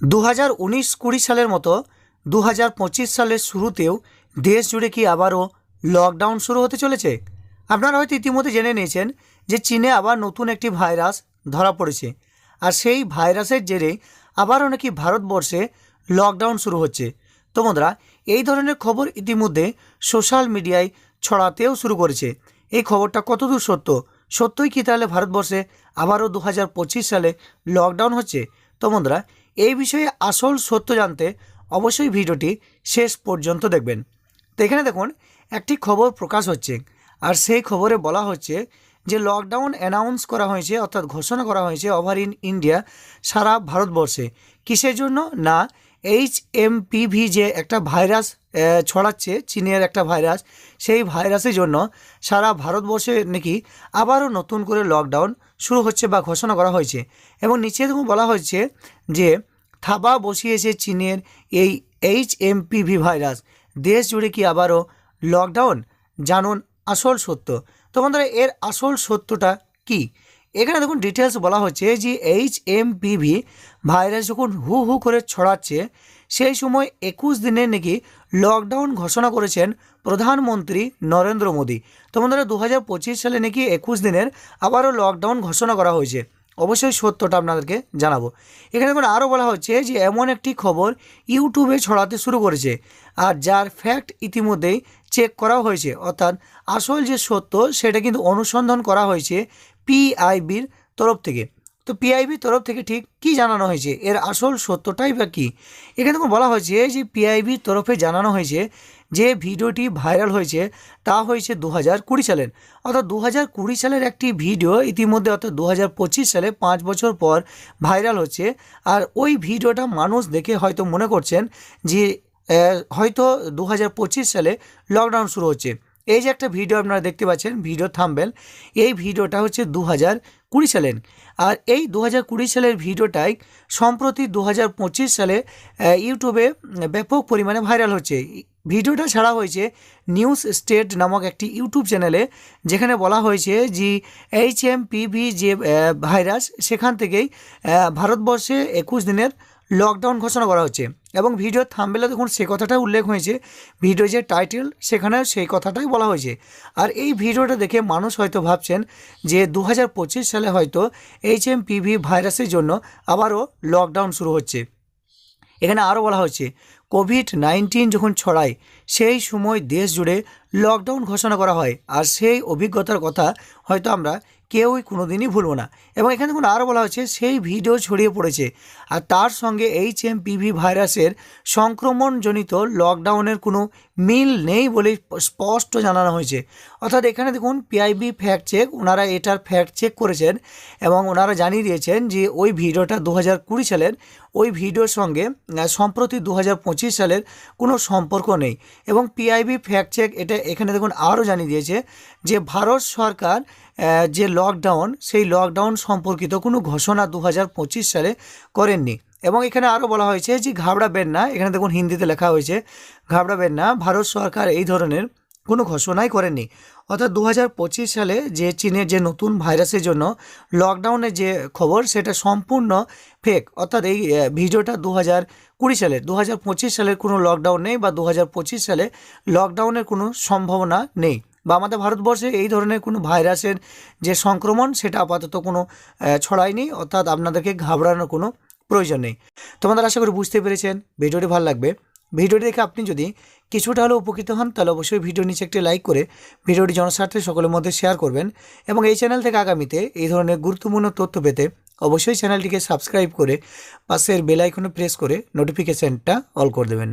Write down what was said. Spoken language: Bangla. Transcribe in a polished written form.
2019-20 সালের মতো 2025 সালের শুরুতেও দেশ জুড়ে কি আবারও লকডাউন শুরু হতে চলেছে? আপনারা হয়তো ইতিমধ্যে জেনে নিয়েছেন যে চীনে আবার নতুন একটি ভাইরাস ধরা পড়েছে, আর সেই ভাইরাসের জেরে আবারও নাকি ভারতবর্ষে লকডাউন শুরু হচ্ছে। তো বন্ধুরা, এই ধরনের খবর ইতিমধ্যে সোশ্যাল মিডিয়ায় ছড়াতেও শুরু করেছে। এই খবরটা কতদূর সত্য? সত্যই কি তাহলে ভারতবর্ষে আবারও 2025 সালে লকডাউন হচ্ছে? তো বন্ধুরা, এই বিষয়ে আসল সত্য জানতে অবশ্যই ভিডিওটি শেষ পর্যন্ত দেখবেন। তো এখানে দেখুন, একটি খবর প্রকাশ হচ্ছে, আর সেই খবরে বলা হচ্ছে যে লকডাউন অ্যানাউন্স করা হয়েছে, অর্থাৎ ঘোষণা করা হয়েছে ওভার ইন ইন্ডিয়া, সারা ভারতবর্ষে। কিসের জন্য? না, HMPV যে একটা ভাইরাস ছড়াচ্ছে, চীনের একটা ভাইরাস, সেই ভাইরাসের জন্য সারা ভারতবর্ষে নাকি আবারও নতুন করে লকডাউন শুরু হচ্ছে বা ঘোষণা করা হয়েছে। এবং নিচে দেখুন বলা হয়েছে যে থাবা বসিয়েছে চীনের এই HMPV ভাইরাস, দেশ জুড়ে কি আবারও লকডাউন? জানুন আসল সত্য। তো বন্ধুরা, এর আসল সত্যটা কি? এখানে দেখুন ডিটেলস বলা হচ্ছে যে HMPV ভাইরাস যখন হু হু করে ছড়াচ্ছে, সেই সময় 21 দিনের নাকি লকডাউন ঘোষণা করেছেন প্রধানমন্ত্রী নরেন্দ্র মোদী। তো বন্ধুরা, 2025 সালে নাকি 21 দিনের আবারও লকডাউন ঘোষণা করা হয়েছে। অবশ্যই সত্যটা আপনাদেরকে জানাবো। এখানে দেখুন আরও বলা হচ্ছে যে এমন একটি খবর ইউটিউবে ছড়াতে শুরু করেছে, আর যার ফ্যাক্ট ইতিমধ্যেই চেক করা হয়েছে, অর্থাৎ আসল যে সত্য সেটা কিন্তু অনুসন্ধান করা হয়েছে PIBর তরফ থেকে। তো PIBর তরফ থেকে ঠিক কী জানানো হয়েছে, এর আসল সত্যটাই বা কী? এখানে দেখুন বলা হয়েছে যে PIBর তরফে জানানো হয়েছে যে ভিডিওটি ভাইরাল হয়েছে তা হয়েছে 2020 সালের, অর্থাৎ 2020 সালের একটি ভিডিও ইতিমধ্যে, অর্থাৎ 2025 সালে 5 বছর পর ভাইরাল হচ্ছে। আর ওই ভিডিওটা মানুষ দেখে হয়তো মনে করছেন যে হয়তো 2025 সালে লকডাউন শুরু হচ্ছে। এই যে একটা ভিডিও আপনারা দেখতে পাচ্ছেন, ভিডিও থাম্বনেল, এই ভিডিওটা হচ্ছে 2020 সালের। আর এই 2020 সালের ভিডিওটাই সম্প্রতি 2025 সালে ইউটিউবে ব্যাপক পরিমাণে ভাইরাল হচ্ছে। ভিডিওটা ছাড়া হয়েছে নিউজ স্টেট নামক একটি ইউটিউব চ্যানেলে, যেখানে বলা হয়েছে যে HMPV যে ভাইরাস, সেখান থেকেই ভারতবর্ষে 21 দিনের লকডাউন ঘোষণা করা হচ্ছে। এবং ভিডিওর থাম্বনেলে দেখুন সে কথাটাই উল্লেখ হয়েছে, ভিডিও যে টাইটেল সেখানেও সেই কথাটাই বলা হয়েছে। আর এই ভিডিওটা দেখে মানুষ হয়তো ভাবছেন যে 2025 সালে হয়তো HMPV ভাইরাসের জন্য আবারও লকডাউন শুরু হচ্ছে। এখানে আরও বলা হচ্ছে COVID-19 যখন ছড়ায়, সেই সময় দেশ জুড়ে লকডাউন ঘোষণা করা হয়, আর সেই অভিজ্ঞতার কথা হয়তো আমরা কেউই কোনো দিনই ভুলব না। এবং এখানে দেখুন আরও বলা হচ্ছে সেই ভিডিও ছড়িয়ে পড়েছে, আর তার সঙ্গে HMPV ভাইরাসের সংক্রমণজনিত লকডাউনের কোনো মিল নেই বলে স্পষ্ট জানানো হয়েছে। অর্থাৎ এখানে দেখুন PIB ফ্যাক্ট চেক, ওনারা এটার ফ্যাক্ট চেক করেছেন এবং ওনারা জানিয়ে দিয়েছেন যে ওই ভিডিওটা 2020 সালের, ওই ভিডিওর সঙ্গে সম্প্রতি 2025 সালের কোনো সম্পর্ক নেই। এবং PIB ফ্যাক্ট চেক এটা এখানে দেখুন আরও জানিয়ে দিয়েছে যে ভারত সরকার যে লকডাউন, সেই লকডাউন সম্পর্কিত কোনো ঘোষণা 2025 সালে করেননি। এবং এখানে আরও বলা হয়েছে যে ঘাবড়াবেন না, এখানে দেখুন হিন্দিতে লেখা হয়েছে ঘাবড়াবেন না, ভারত সরকার এই ধরনের কোনো ঘোষণাই করেননি। অর্থাৎ 2025 সালে যে চীনের যে নতুন ভাইরাসের জন্য লকডাউনের যে খবর, সেটা সম্পূর্ণ ফেক। অর্থাৎ এই ভিডিওটা 2020 সালের, 2025 সালের কোনো লকডাউন নেই, বা 2025 সালে লকডাউনের কোনো সম্ভাবনা নেই, বা আমাদের ভারতবর্ষে এই ধরনের কোনো ভাইরাসের যে সংক্রমণ সেটা আপাতত কোনো ছড়ায়নি। অর্থাৎ আপনাদেরকে ঘাবড়ানোর কোনো প্রয়োজন নেই। তোমাদের আশা করি বুঝতে পেরেছেন। ভিডিওটি ভালো লাগবে, ভিডিওটি দেখে আপনি যদি কিছুটা হলেও উপকৃত হন, তাহলে অবশ্যই ভিডিও নিচে একটি লাইক করে ভিডিওটি জনস্বার্থে সকলের মধ্যে শেয়ার করবেন। এবং এই চ্যানেল থেকে আগামীতে এই ধরনের গুরুত্বপূর্ণ তথ্য পেতে অবশ্যই চ্যানেলটিকে সাবস্ক্রাইব করে পাশের বেল আইকনে প্রেস করে নোটিফিকেশানটা অল করে দেবেন।